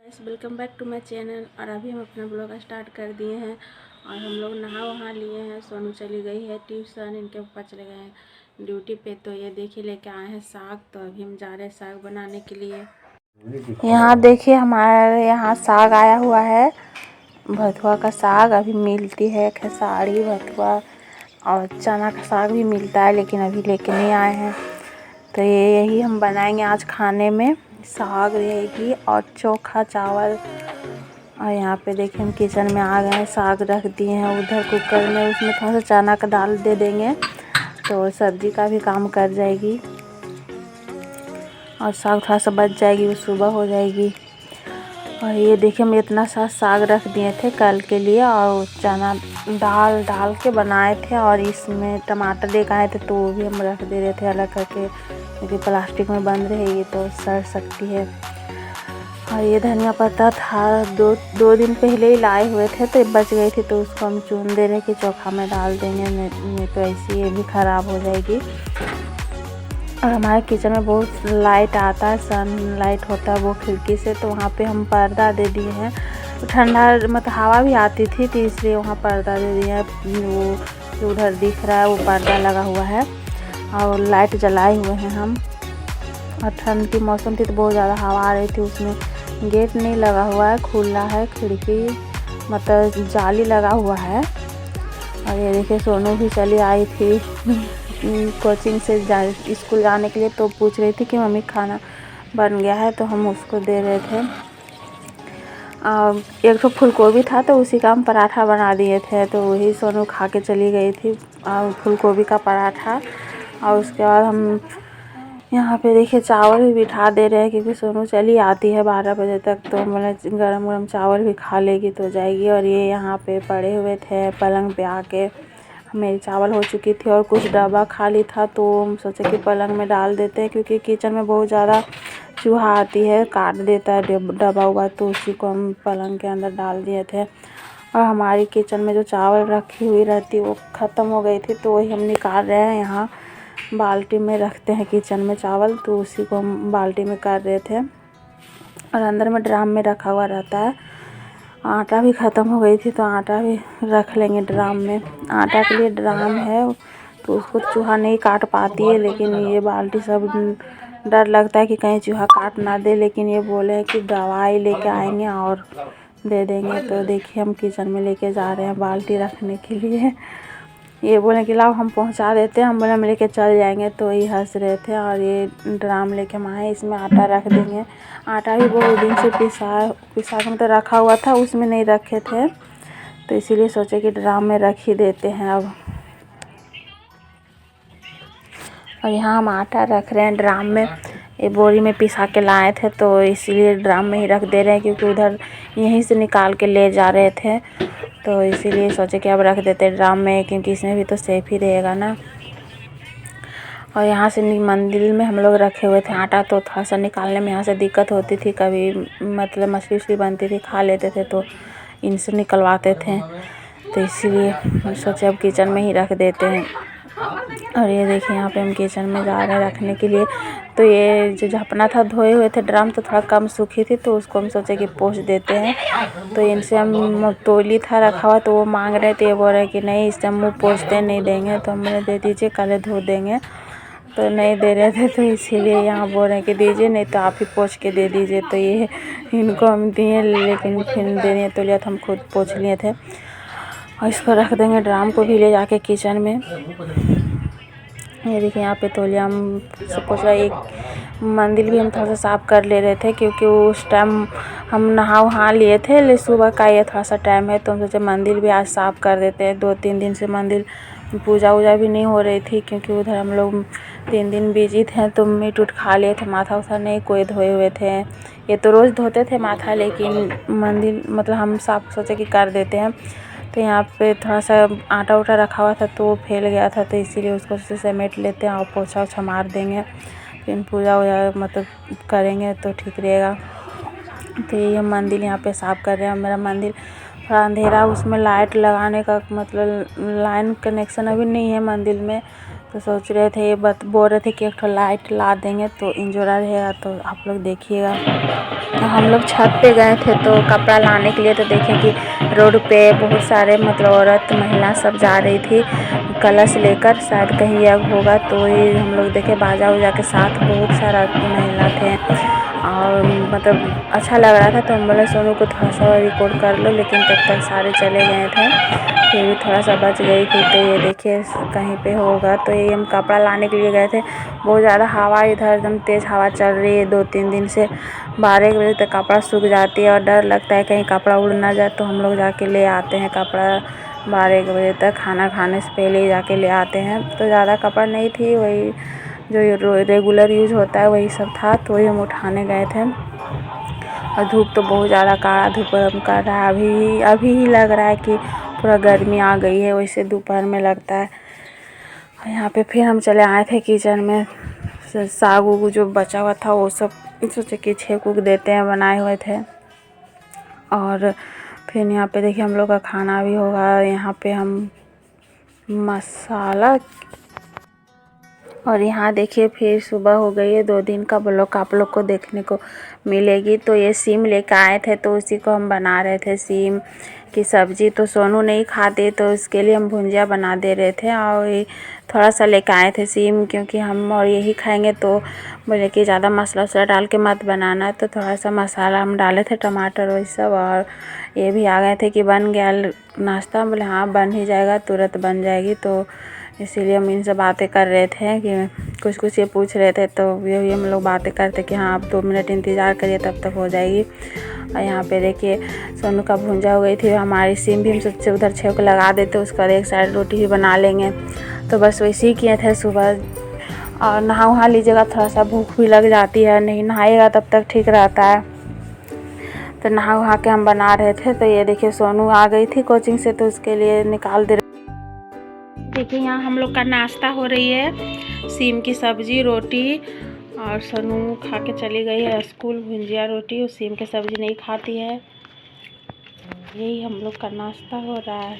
Welcome back to my channel. और अभी हम अपना ब्लॉग स्टार्ट कर दिए हैं और हम लोग नहा वहा लिए हैं। सोनू चली गई है ट्यूशन, इनके पापा चले गए हैं ड्यूटी पे। तो ये देखिए लेके आए हैं साग। तो अभी हम जा रहे हैं साग बनाने के लिए। यहाँ देखिए हमारे यहाँ साग आया हुआ है, भथुआ का साग। अभी मिलती है खेसारी भथुआ और चना का साग भी मिलता है, लेकिन अभी लेके नहीं आए हैं। तो यही हम बनाएंगे आज खाने में। साग रहेगी और चोखा चावल। और यहाँ पे देखिए हम किचन में आ गए हैं, साग रख दिए हैं उधर कुकर में। उसमें थोड़ा सा चना का दाल दे देंगे तो सब्जी का भी काम कर जाएगी और साग थोड़ा सा बच जाएगी, वो सुबह हो जाएगी। और ये देखिए हम इतना सा साग रख दिए थे कल के लिए, और चना दाल डाल के बनाए थे। और इसमें टमाटर लेकर आए थे तो वो भी हम रख दे रहे थे अलग करके, क्योंकि प्लास्टिक में बंद रहेगी तो सड़ सकती है। और ये धनिया पत्ता था, दो दिन पहले ही लाए हुए थे तो बच गई थी, तो उसको हम चून दे रहे कि चोखा में डाल देंगे, नहीं तो ऐसी ये भी ख़राब हो जाएगी। और हमारे किचन में बहुत लाइट आता है, सन लाइट होता है वो खिड़की से, तो वहाँ पे हम पर्दा दे दिए हैं। ठंडा मतलब हवा भी आती थी तो इसलिए वहाँ पर्दा दे दिए हैं। वो जो उधर दिख रहा है वो पर्दा लगा हुआ है और लाइट जलाए हुए हैं हम। और ठंड की मौसम थी तो बहुत ज़्यादा हवा आ रही थी। उसमें गेट नहीं लगा हुआ है, खुला है खिड़की, मतलब जाली लगा हुआ है। और ये देखिए सोनू भी चली आई थी कोचिंग से स्कूल जाने के लिए, तो पूछ रही थी कि मम्मी खाना बन गया है, तो हम उसको दे रहे थे। एक तो फूलगोभी था तो उसी का हम पराठा बना दिए थे, तो वही सोनू खा के चली गई थी फूलगोभी का पराठा। और उसके बाद हम यहाँ पे देखिए चावल भी बिठा दे रहे हैं, क्योंकि सोनू चली आती है 12 बजे तक, तो मतलब गरम गरम चावल भी खा लेगी तो जाएगी। और ये यहाँ पे पड़े हुए थे पलंग पे आके, मेरी चावल हो चुकी थी और कुछ डब्बा खाली था, तो हम सोचे कि पलंग में डाल देते हैं, क्योंकि किचन में बहुत ज़्यादा चूहा आती है, काट देता है डब्बा हुआ, तो उसी को हम पलंग के अंदर डाल दिए थे। और हमारी किचन में जो चावल रखी हुई रहती वो ख़त्म हो गई थी, तो वही हम निकाल रहे हैं। यहाँ बाल्टी में रखते हैं किचन में चावल, तो उसी को हम बाल्टी में कर रहे थे। और अंदर में ड्राम में रखा हुआ रहता है। आटा भी ख़त्म हो गई थी तो आटा भी रख लेंगे ड्राम में। आटा के लिए ड्राम है तो उसको चूहा नहीं काट पाती है, लेकिन ये बाल्टी सब डर लगता है कि कहीं चूहा काट ना दे, लेकिन ये बोले हैं कि दवाई लेके आएंगे और दे देंगे। तो देखिए हम किचन में लेके जा रहे हैं बाल्टी रखने के लिए। ये बोले कि लाओ हम पहुंचा देते हैं, हम बोले हम लेके चल जाएंगे, तो ये हंस रहे थे। और ये ड्राम लेके हम आए, इसमें आटा रख देंगे। आटा भी बहुत दिन से पिसा के मतलब रखा हुआ था, उसमें नहीं रखे थे, तो इसीलिए सोचे कि ड्राम में रख ही देते हैं अब। और यहाँ हम आटा रख रहे हैं ड्राम में, ये बोरी में पिसा के लाए थे तो इसीलिए ड्राम में ही रख दे रहे हैं, क्योंकि उधर यहीं से निकाल के ले जा रहे थे, तो इसीलिए सोचे कि अब रख देते हैं ड्राम में, क्योंकि इसमें भी तो सेफ ही रहेगा ना। और यहाँ से मंदिर में हम लोग रखे हुए थे आटा, तो थोड़ा सा निकालने में यहाँ से दिक्कत होती थी, कभी मतलब मछली उछली बनती थी खा लेते थे तो इनसे निकलवाते थे, तो इसीलिए सोचे अब किचन में ही रख देते हैं। और ये देखिए यहाँ पे हम किचन में जा रहे हैं रखने के लिए। तो ये जो झापना था धोए हुए थे ड्राम, तो थोड़ा कम सूखी थी, तो उसको हम सोचे कि पोंछ देते हैं। तो इनसे हम तोली था रखा हुआ, तो वो मांग रहे थे, ये बोल रहे कि नहीं इससे हम मुँह पोंछते नहीं देंगे, तो हमने दे दीजिए कल धो देंगे, तो नहीं दे रहे थे, तो इसीलिए यहाँ बोल रहे हैं कि दीजिए नहीं तो आप ही पोंछ के दे दीजिए। तो ये इनको हम दिए, लेकिन फिर देने तो लिया तो हम खुद पोंछ लिए थे। और इसको रख देंगे ड्राम को भी ले जाके किचन में। ये देखिए यहाँ पे तौलिया हम सपोज एक मंदिर भी हम थोड़ा सा साफ़ कर ले रहे थे, क्योंकि उस टाइम हम नहा लिए थे, लेकिन सुबह का ये थोड़ा सा टाइम है, तो हम सोचे मंदिर भी आज साफ़ कर देते हैं। 2-3 दिन से मंदिर पूजा वूजा भी नहीं हो रही थी, क्योंकि उधर हम लोग 3 दिन बिजी थे, तो मीट उट खा लिए थे, माथा उथा नहीं कोई धोए हुए थे। ये तो रोज़ धोते थे माथा, लेकिन मंदिर मतलब हम साफ़ सोचे कि कर देते हैं। तो यहाँ पे थोड़ा सा आटा उटा रखा हुआ था तो वो फैल गया था, तो इसीलिए उसको समेट लेते हैं और पोछा ओछा मार देंगे, फिर पूजा वूजा मतलब करेंगे तो ठीक रहेगा। तो ये हम मंदिर यहाँ पे साफ़ कर रहे हैं। मेरा मंदिर थोड़ा अंधेरा, उसमें लाइट लगाने का मतलब लाइन कनेक्शन अभी नहीं है मंदिर में, तो सोच रहे थे, बोल रहे थे कि एक ठो लाइट ला देंगे तो इंजोरा रहेगा, तो आप लोग देखिएगा। तो हम लोग छत पे गए थे तो कपड़ा लाने के लिए, तो देखें कि रोड पे बहुत सारे मतलब औरत महिला सब जा रही थी कलश लेकर, शायद कहीं यज्ञ होगा। तो ये हम लोग देखे बाजा उजा के साथ बहुत सारा महिला थे और मतलब अच्छा लग रहा था। तो हम बोले सोनू को थोड़ा सा रिकॉर्ड कर लो, लेकिन तब तक सारे चले गए थे, फिर भी थोड़ा सा बच गई थी। तो ये देखिए कहीं पे होगा। तो ये हम कपड़ा लाने के लिए गए थे, बहुत ज़्यादा हवा, इधर एकदम तेज़ हवा चल रही है 2-3 दिन से। 12 बजे तक कपड़ा सूख जाती है और डर लगता है कहीं कपड़ा उड़ ना जाए, तो हम लोग जाके ले आते हैं कपड़ा 12 बजे तक, खाना खाने से पहले ही जाके ले आते हैं। तो ज़्यादा कपड़ा नहीं थी, वही जो रेगुलर यूज़ होता है वही सब था, तो वही हम उठाने गए थे। और धूप तो बहुत ज़्यादा काड़ा धूप कर रहा है, अभी ही लग रहा है कि पूरा गर्मी आ गई है, वैसे दोपहर में लगता है। और यहाँ पे फिर हम चले आए थे किचन में, साग उग जो बचा हुआ था वो सब सोचे कि छेक उग देते हैं, बनाए हुए थे। और फिर यहाँ पे देखिए हम लोग का खाना भी होगा। यहाँ पे हम मसाला, और यहाँ देखिए फिर सुबह हो गई है, 2 दिन का ब्लॉग आप लोग को देखने को मिलेगी। तो ये सीम लेकर आए थे, तो उसी को हम बना रहे थे, सीम की सब्ज़ी। तो सोनू नहीं खाते, तो उसके लिए हम भुंजिया बना दे रहे थे। और ये थोड़ा सा लेकर आए थे सीम, क्योंकि हम और यही खाएंगे, तो बोले कि ज़्यादा मसाला वसाला डाल के मत बनाना। तो थोड़ा सा मसाला हम डाले थे, टमाटर वही सब। और ये भी आ गए थे कि बन गया नाश्ता, बोले हाँ बन ही जाएगा, तुरंत बन जाएगी। तो इसीलिए हम इनसे बातें कर रहे थे कि कुछ ये पूछ रहे थे, तो यही हम लोग बातें करते कि हाँ आप 2 मिनट इंतज़ार करिए, तब तक हो जाएगी। और यहाँ पे देखिए सोनू का भुंजा हो गई थी, हमारी सिम भी हम सोचे उधर छेक लगा देते, उसका एक साइड रोटी भी बना लेंगे। तो बस वैसे ही किए थे सुबह। और नहा वहा लीजिएगा, थोड़ा सा भूख भी लग जाती है, नहीं नहाइएगा तब तक ठीक रहता है। तो नहा वहा के हम बना रहे थे। तो ये देखिए सोनू आ गई थी कोचिंग से, तो उसके लिए निकाल दे। देखिए यहाँ हम लोग का नाश्ता हो रही है, सीम की सब्ज़ी रोटी, और सोनू खा के चली गई है स्कूल भुंजिया रोटी, और सीम की सब्ज़ी नहीं खाती है। यही हम लोग का नाश्ता हो रहा है।